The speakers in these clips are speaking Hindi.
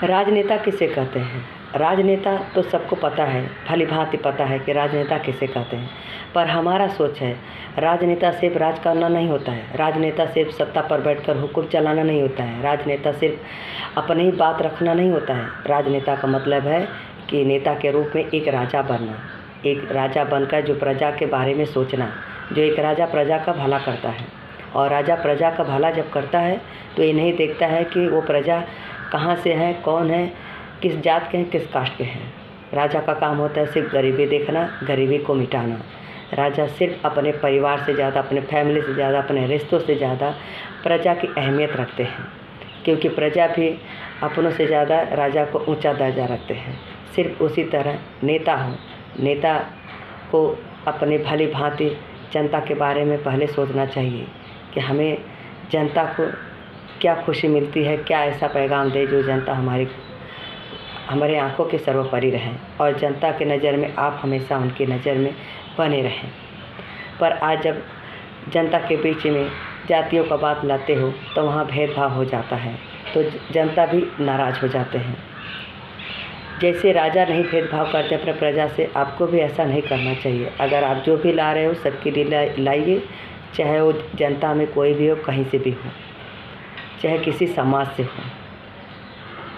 राजनेता किसे कहते हैं? राजनेता तो सबको पता है, भली भांति पता है कि राजनेता किसे कहते हैं। पर हमारा सोच है, राजनेता सिर्फ राज करना नहीं होता है, राजनेता सिर्फ सत्ता पर बैठकर हुक्म चलाना नहीं होता है, राजनेता सिर्फ अपनी ही बात रखना नहीं होता है। राजनेता का मतलब है कि नेता के रूप में एक राजा बनना, एक राजा बनकर जो प्रजा के बारे में सोचना, जो एक राजा प्रजा का भला करता है। और राजा प्रजा का भला जब करता है तो ये नहीं देखता है कि वो प्रजा कहाँ से है, कौन है, किस जात के हैं, किस कास्ट के हैं। राजा का काम होता है सिर्फ गरीबी देखना, गरीबी को मिटाना। राजा सिर्फ अपने परिवार से ज़्यादा, अपने फैमिली से ज़्यादा, अपने रिश्तों से ज़्यादा प्रजा की अहमियत रखते हैं, क्योंकि प्रजा भी अपनों से ज़्यादा राजा को ऊंचा दर्जा रखते हैं। सिर्फ उसी तरह नेता हो, नेता को अपनी भली भांति जनता के बारे में पहले सोचना चाहिए कि हमें जनता को क्या खुशी मिलती है, क्या ऐसा पैगाम दे जो जनता हमारे आंखों के सर्वोपरि रहें और जनता के नज़र में आप हमेशा उनकी नज़र में बने रहें। पर आज जब जनता के बीच में जातियों का बात लाते हो तो वहाँ भेदभाव हो जाता है, तो जनता भी नाराज़ हो जाते हैं। जैसे राजा नहीं भेदभाव करते अपने प्रजा से, आपको भी ऐसा नहीं करना चाहिए। अगर आप जो भी ला रहे हो सबके लिए लाइए, चाहे वो जनता में कोई भी हो, कहीं से भी हो, चाहे किसी समाज से हो,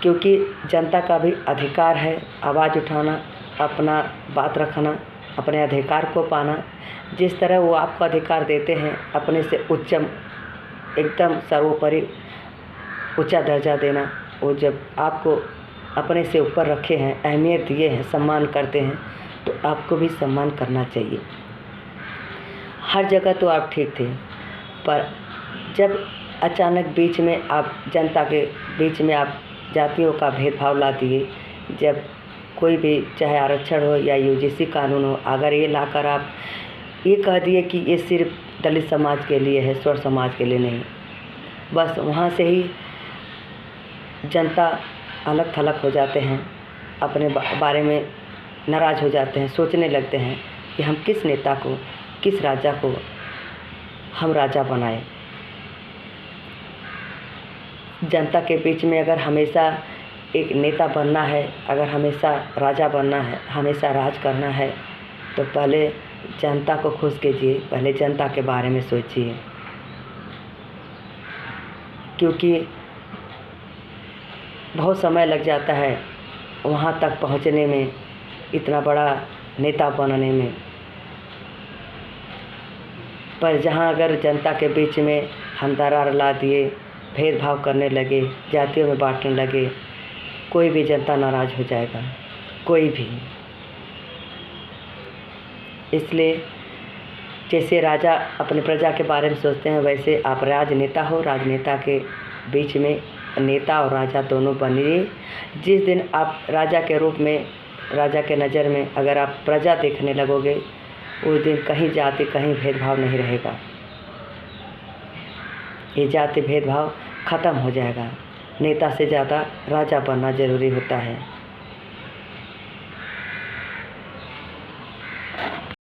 क्योंकि जनता का भी अधिकार है आवाज़ उठाना, अपना बात रखना, अपने अधिकार को पाना। जिस तरह वो आपको अधिकार देते हैं अपने से उच्चम, एकदम सर्वोपरि ऊंचा दर्जा देना, वो जब आपको अपने से ऊपर रखे हैं, अहमियत दिए हैं, सम्मान करते हैं, तो आपको भी सम्मान करना चाहिए। हर जगह तो आप ठीक थे, पर जब अचानक बीच में आप जनता के बीच में आप जातियों का भेदभाव ला दिए, जब कोई भी चाहे आरक्षण हो या यूजीसी कानून हो, अगर ये लाकर आप ये कह दिए कि ये सिर्फ दलित समाज के लिए है, स्वर समाज के लिए नहीं, बस वहाँ से ही जनता अलग थलग हो जाते हैं, अपने बारे में नाराज़ हो जाते हैं, सोचने लगते हैं कि हम किस नेता को, किस राजा को हम राजा बनाएं। जनता के बीच में अगर हमेशा एक नेता बनना है, अगर हमेशा राजा बनना है, हमेशा राज करना है, तो पहले जनता को खुश कीजिए, पहले जनता के बारे में सोचिए। क्योंकि बहुत समय लग जाता है वहाँ तक पहुँचने में, इतना बड़ा नेता बनने में। पर जहाँ अगर जनता के बीच में हम दरार ला दिए, भेदभाव करने लगे, जातियों में बांटने लगे, कोई भी जनता नाराज़ हो जाएगा, कोई भी। इसलिए जैसे राजा अपने प्रजा के बारे में सोचते हैं, वैसे आप राजनेता हो, राजनेता के बीच में नेता और राजा दोनों बनिए। जिस दिन आप राजा के रूप में, राजा के नज़र में अगर आप प्रजा देखने लगोगे, उस दिन कहीं जाति, कहीं भेदभाव नहीं रहेगा। ये जाति भेदभाव ख़त्म हो जाएगा। नेता से ज़्यादा राजा बनना ज़रूरी होता है।